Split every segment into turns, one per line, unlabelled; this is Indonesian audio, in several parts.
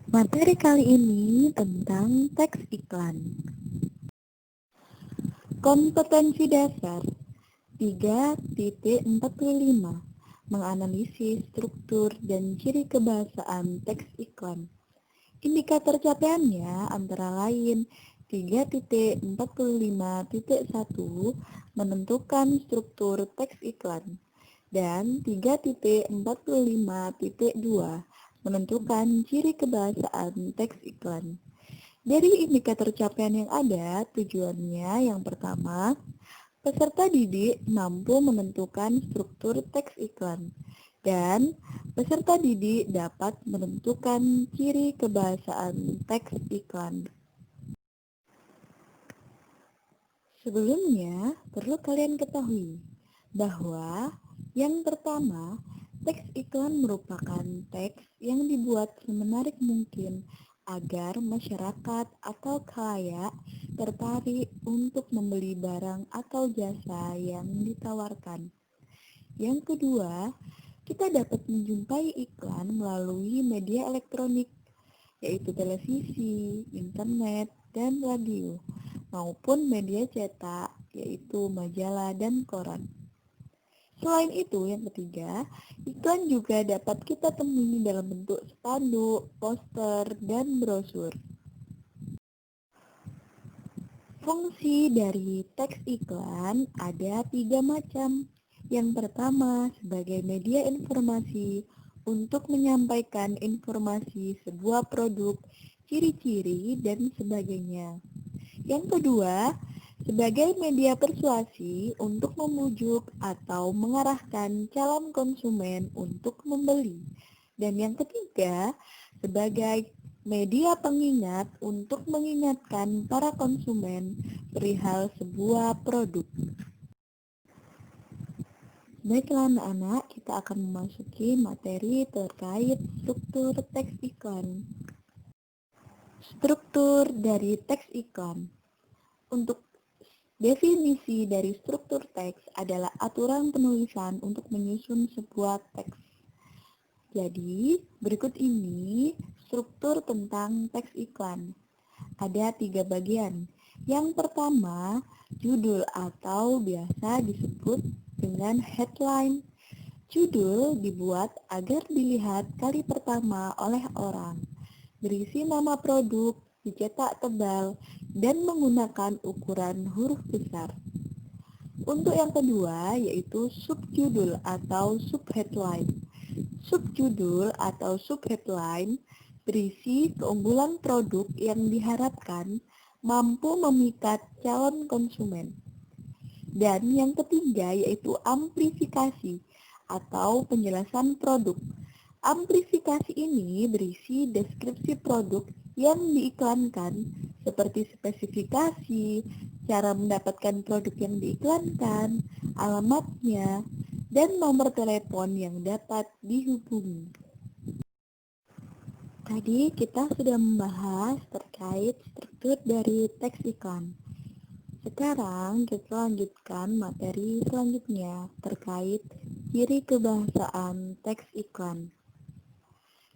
Materi kali ini tentang teks iklan. Kompetensi dasar 3.45 menganalisis struktur dan ciri kebahasaan teks iklan. Indikator capaiannya antara lain 3.45.1 menentukan struktur teks iklan dan 3.45.2 menentukan ciri kebahasaan teks iklan. Dari indikator capaian yang ada, tujuannya yang pertama, peserta didik mampu menentukan struktur teks iklan, dan peserta didik dapat menentukan ciri kebahasaan teks iklan. Sebelumnya, perlu kalian ketahui bahwa yang pertama, teks iklan merupakan teks yang dibuat semenarik mungkin agar masyarakat atau khalayak tertarik untuk membeli barang atau jasa yang ditawarkan. Yang kedua, kita dapat menjumpai iklan melalui media elektronik, yaitu televisi, internet, dan radio, maupun media cetak, yaitu majalah dan koran. Selain itu, yang ketiga, iklan juga dapat kita temui dalam bentuk spanduk, poster, dan brosur. Fungsi dari teks iklan ada 3 macam. Yang pertama, sebagai media informasi untuk menyampaikan informasi sebuah produk, ciri-ciri, dan sebagainya. Yang kedua, sebagai media persuasi untuk memujuk atau mengarahkan calon konsumen untuk membeli. Dan yang ketiga, sebagai media pengingat untuk mengingatkan para konsumen perihal sebuah produk. Baiklah anak-anak, kita akan memasuki materi terkait struktur teks iklan. Struktur dari teks iklan. Untuk definisi dari struktur teks adalah aturan penulisan untuk menyusun sebuah teks. Jadi, berikut ini struktur tentang teks iklan. Ada 3 bagian. Yang pertama, judul atau biasa disebut dengan headline. Judul dibuat agar dilihat kali pertama oleh orang. Berisi nama produk, dicetak tebal, dan menggunakan ukuran huruf besar. Untuk yang kedua, yaitu subjudul atau subheadline. Subjudul atau subheadline berisi keunggulan produk yang diharapkan mampu memikat calon konsumen. Dan yang ketiga, yaitu amplifikasi atau penjelasan produk. Amplifikasi ini berisi deskripsi produk yang diiklankan seperti spesifikasi, cara mendapatkan produk yang diiklankan, alamatnya, dan nomor telepon yang dapat dihubungi. Tadi kita sudah membahas terkait struktur dari teks iklan. Sekarang kita lanjutkan materi selanjutnya terkait ciri kebahasaan teks iklan.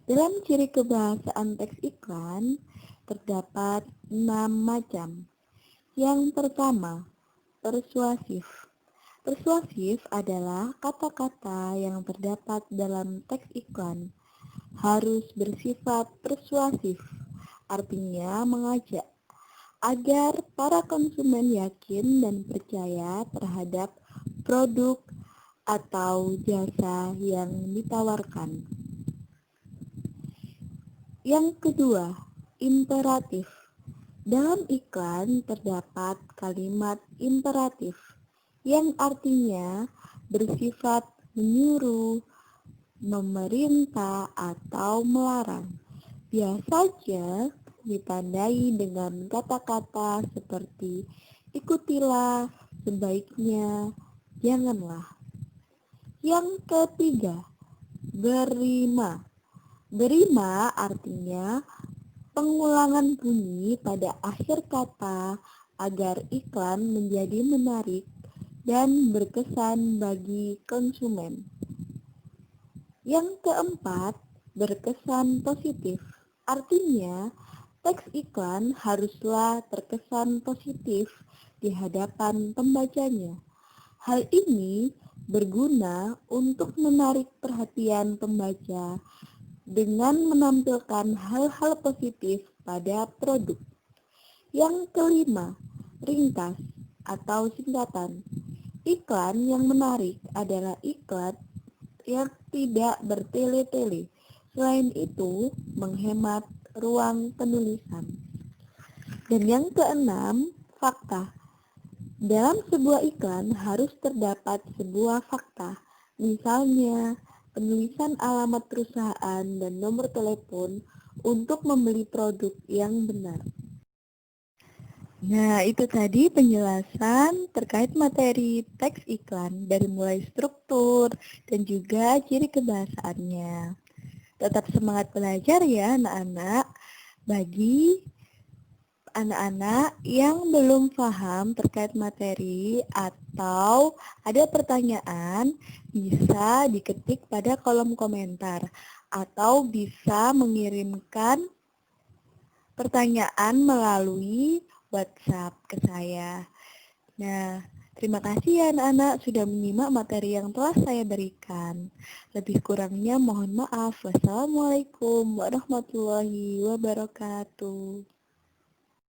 Dalam ciri kebahasaan teks iklan, terdapat 6 macam. Yang pertama, persuasif. Persuasif adalah kata-kata yang terdapat dalam teks iklan. Harus bersifat persuasif, artinya mengajak, agar para konsumen yakin dan percaya terhadap produk atau jasa yang ditawarkan. Yang kedua, imperatif. Dalam iklan terdapat kalimat imperatif yang artinya bersifat menyuruh, memerintah, atau melarang. Biasanya ditandai dengan kata-kata seperti ikutilah, sebaiknya, janganlah. Yang ketiga, berima. Berima artinya pengulangan bunyi pada akhir kata agar iklan menjadi menarik dan berkesan bagi konsumen. Yang keempat, berkesan positif. Artinya, teks iklan haruslah terkesan positif di hadapan pembacanya. Hal ini berguna untuk menarik perhatian pembaca dengan menampilkan hal-hal positif pada produk. Yang kelima, ringkas atau singkatan. Iklan yang menarik adalah iklan yang tidak bertele-tele. Selain itu, menghemat ruang penulisan. Dan yang keenam, fakta. Dalam sebuah iklan harus terdapat sebuah fakta. Misalnya, penulisan alamat perusahaan dan nomor telepon untuk membeli produk yang benar. Nah, itu tadi penjelasan terkait materi teks iklan dari mulai struktur dan juga ciri kebahasaannya. Tetap semangat belajar ya anak-anak. Bagi anak-anak yang belum paham terkait materi atau ada pertanyaan, bisa diketik pada kolom komentar atau bisa mengirimkan pertanyaan melalui WhatsApp ke saya. Nah, terima kasih ya anak-anak sudah menyimak materi yang telah saya berikan. Lebih kurangnya mohon maaf. Wassalamualaikum warahmatullahi wabarakatuh.